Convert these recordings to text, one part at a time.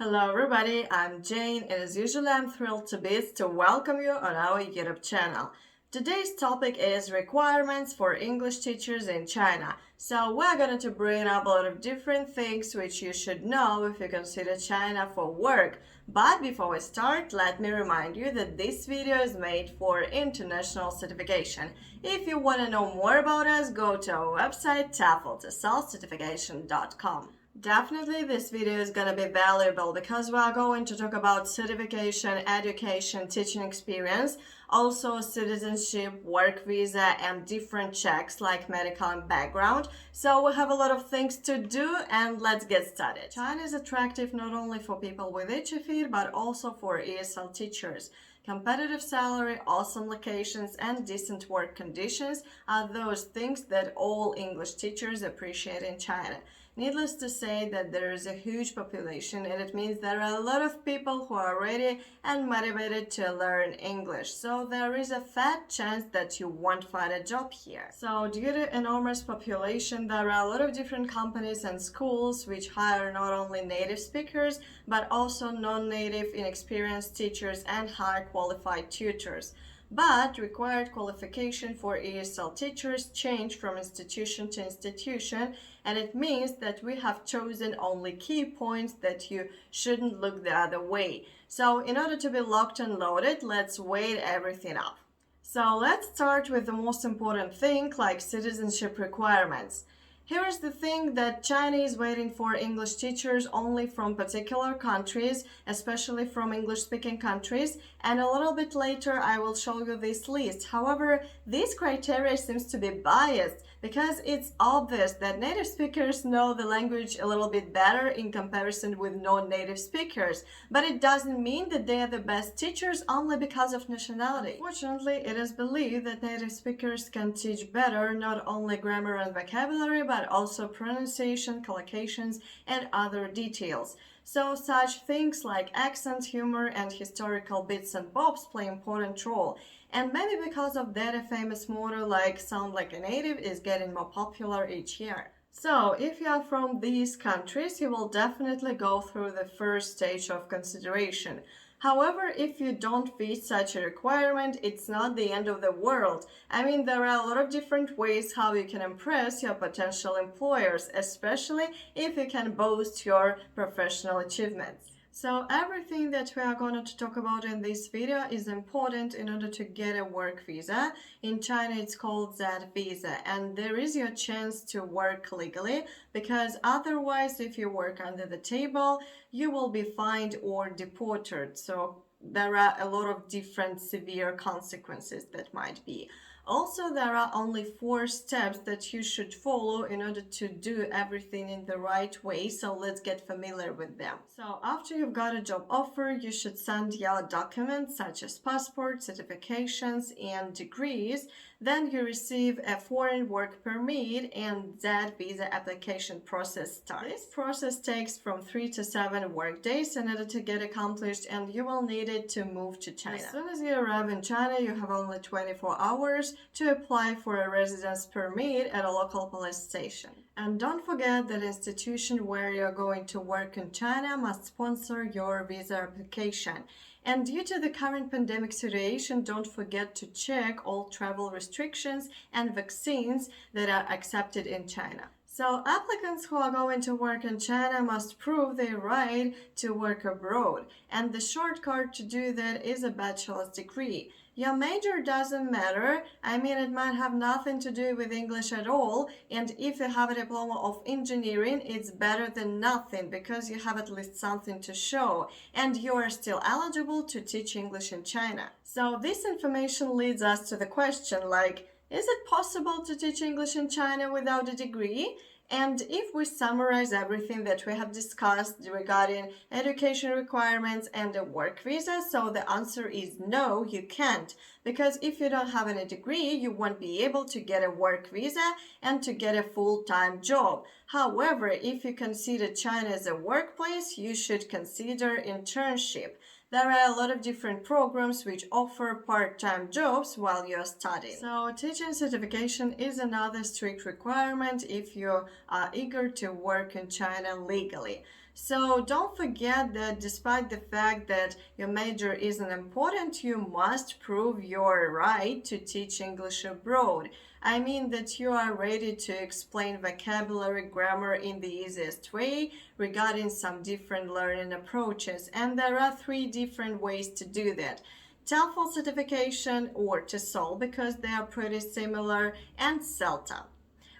Hello everybody, I'm Jane and as usual I'm thrilled to welcome you on our YouTube channel. Today's topic is requirements for English teachers in China. So we're going to bring up a lot of different things which you should know if you consider China for work. But before we start, let me remind you that this video is made for international certification. If you want to know more about us, go to our website TEFL, TESOL Definitely this video is going to be valuable because we are going to talk about certification, education, teaching experience, also citizenship, work visa and different checks like medical and background. So we have a lot of things to do and let's get started. China is attractive not only for people with itchy feet but also for ESL teachers. Competitive salary, awesome locations, and decent work conditions are those things that all English teachers appreciate in China. Needless to say that there is a huge population and it means there are a lot of people who are ready and motivated to learn English. So there is a fat chance that you won't find a job here. So due to enormous population, there are a lot of different companies and schools which hire not only native speakers but also non-native inexperienced teachers and high qualified tutors. But required qualification for ESL teachers change from institution to institution, and it means that we have chosen only key points that you shouldn't look the other way. So in order to be locked and loaded, let's weigh everything up. So let's start with the most important thing, like citizenship requirements. Here is the thing that China is waiting for English teachers only from particular countries, especially from English-speaking countries, and a little bit later I will show you this list. However, this criteria seems to be biased because it's obvious that native speakers know the language a little bit better in comparison with non-native speakers, but it doesn't mean that they are the best teachers only because of nationality. Fortunately, it is believed that native speakers can teach better not only grammar and vocabulary, but also pronunciation, collocations, and other details. So such things like accent, humor, and historical bits and bobs play an important role. And maybe because of that, a famous motto like "sound like a native" is getting more popular each year. So if you are from these countries, you will definitely go through the first stage of consideration. However, if you don't fit such a requirement, it's not the end of the world. I mean, there are a lot of different ways how you can impress your potential employers, especially if you can boast your professional achievements. So everything that we are going to talk about in this video is important in order to get a work visa. In China, it's called Z visa, and there is your chance to work legally because otherwise, if you work under the table, you will be fined or deported. So there are a lot of different severe consequences that might be. Also, there are only 4 steps that you should follow in order to do everything in the right way, so let's get familiar with them. So after you've got a job offer, you should send your documents such as passport, certifications, and degrees. Then you receive a foreign work permit and that visa application process starts. This process takes from 3 to 7 work days in order to get accomplished, and you will need it to move to China. As soon as you arrive in China, you have only 24 hours to apply for a residence permit at a local police station. And don't forget that the institution where you're going to work in China must sponsor your visa application. And due to the current pandemic situation, don't forget to check all travel restrictions and vaccines that are accepted in China. So applicants who are going to work in China must prove their right to work abroad. And the shortcut to do that is a bachelor's degree. Your major doesn't matter. I mean, it might have nothing to do with English at all. And if you have a diploma of engineering, it's better than nothing because you have at least something to show. And you are still eligible to teach English in China. So this information leads us to the question like, is it possible to teach English in China without a degree? And if we summarize everything that we have discussed regarding education requirements and a work visa, so the answer is no, you can't. Because if you don't have any degree, you won't be able to get a work visa and to get a full-time job. However, if you consider China as a workplace, you should consider internship. There are a lot of different programs which offer part-time jobs while you're studying. So teaching certification is another strict requirement if you are eager to work in China legally. So don't forget that despite the fact that your major isn't important, you must prove your right to teach English abroad. I mean that you are ready to explain vocabulary, grammar in the easiest way regarding some different learning approaches. And there are three different ways to do that. TEFL certification or TESOL because they are pretty similar, and CELTA.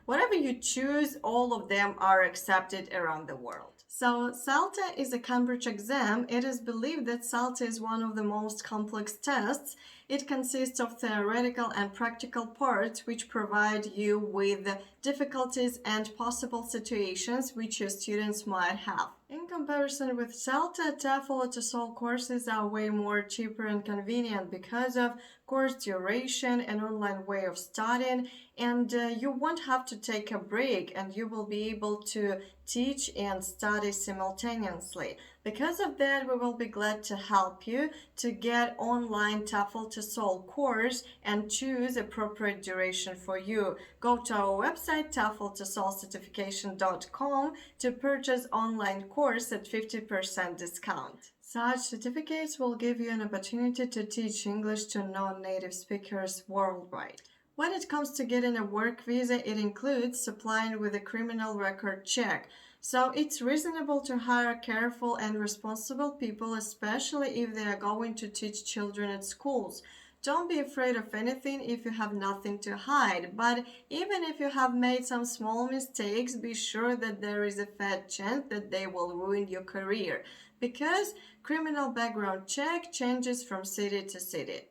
Whatever you choose, all of them are accepted around the world. So CELTA is a Cambridge exam. It is believed that CELTA is one of the most complex tests. It consists of theoretical and practical parts which provide you with difficulties and possible situations which your students might have. In comparison with CELTA, TEFL or TESOL courses are way more cheaper and convenient because of course duration and online way of studying, and you won't have to take a break and you will be able to teach and study simultaneously. Because of that, we will be glad to help you to get online TEFL TESOL course and choose appropriate duration for you. Go to our website TEFL-TESOLcertification.com to purchase online course at 50% discount. Such certificates will give you an opportunity to teach English to non-native speakers worldwide. When it comes to getting a work visa, it includes applying with a criminal record check. So it's reasonable to hire careful and responsible people, especially if they are going to teach children at schools. Don't be afraid of anything if you have nothing to hide, but even if you have made some small mistakes, be sure that there is a fat chance that they will ruin your career, because criminal background check changes from city to city.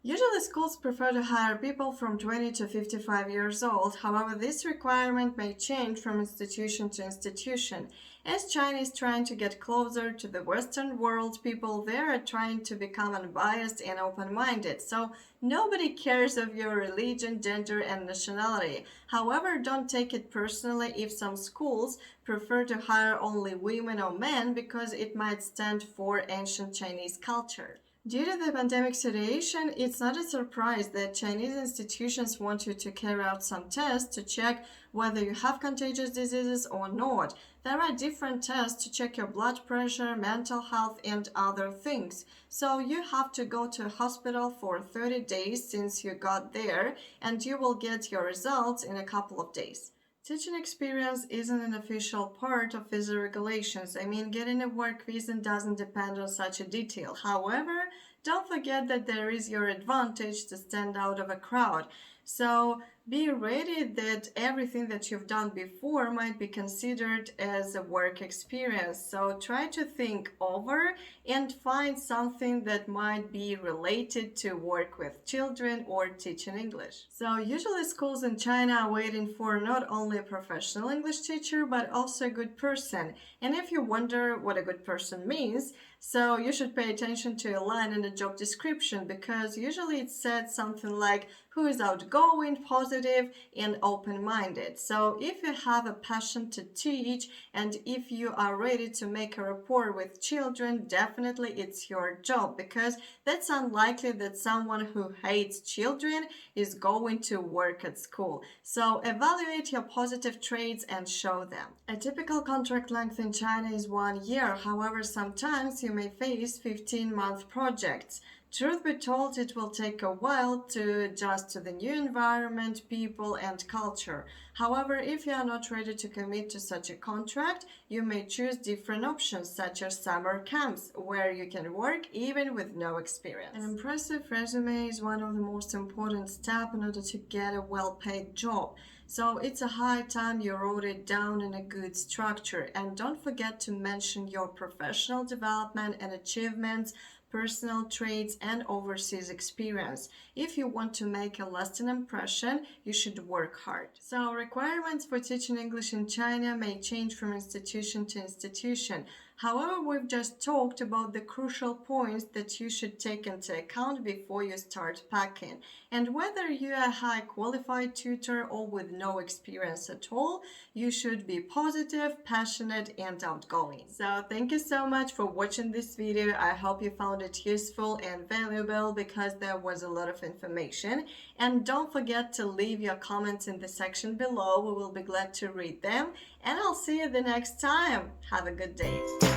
Usually schools prefer to hire people from 20 to 55 years old. However, this requirement may change from institution to institution. As China is trying to get closer to the Western world, people there are trying to become unbiased and open-minded. So nobody cares of your religion, gender, and nationality. However, don't take it personally if some schools prefer to hire only women or men because it might stand for ancient Chinese culture. Due to the pandemic situation, it's not a surprise that Chinese institutions want you to carry out some tests to check whether you have contagious diseases or not. There are different tests to check your blood pressure, mental health, and other things. So you have to go to a hospital for 30 days since you got there, and you will get your results in a couple of days. Teaching experience isn't an official part of visa regulations. I mean, getting a work visa doesn't depend on such a detail. However, don't forget that there is your advantage to stand out of a crowd. So be ready that everything that you've done before might be considered as a work experience. So try to think over and find something that might be related to work with children or teaching English. So usually schools in China are waiting for not only a professional English teacher but also a good person. And if you wonder what a good person means, so you should pay attention to a line in the job description, because usually it said something like who is outgoing, positive, and open-minded. So if you have a passion to teach and if you are ready to make a rapport with children, definitely it's your job, because that's unlikely that someone who hates children is going to work at school. So evaluate your positive traits and show them. A typical contract length in China is 1 year. However, sometimes you may face 15-month projects. Truth be told, it will take a while to adjust to the new environment, people, and culture. However, if you are not ready to commit to such a contract, you may choose different options such as summer camps, where you can work even with no experience. An impressive resume is one of the most important steps in order to get a well-paid job. So it's a high time you wrote it down in a good structure. And don't forget to mention your professional development and achievements, personal traits, and overseas experience. If you want to make a lasting impression, you should work hard. So requirements for teaching English in China may change from institution to institution. However, we've just talked about the crucial points that you should take into account before you start packing. And whether you're a high qualified tutor or with no experience at all, you should be positive, passionate, and outgoing. So thank you so much for watching this video. I hope you found it useful and valuable because there was a lot of information. And don't forget to leave your comments in the section below. We will be glad to read them. And I'll see you the next time. Have a good day.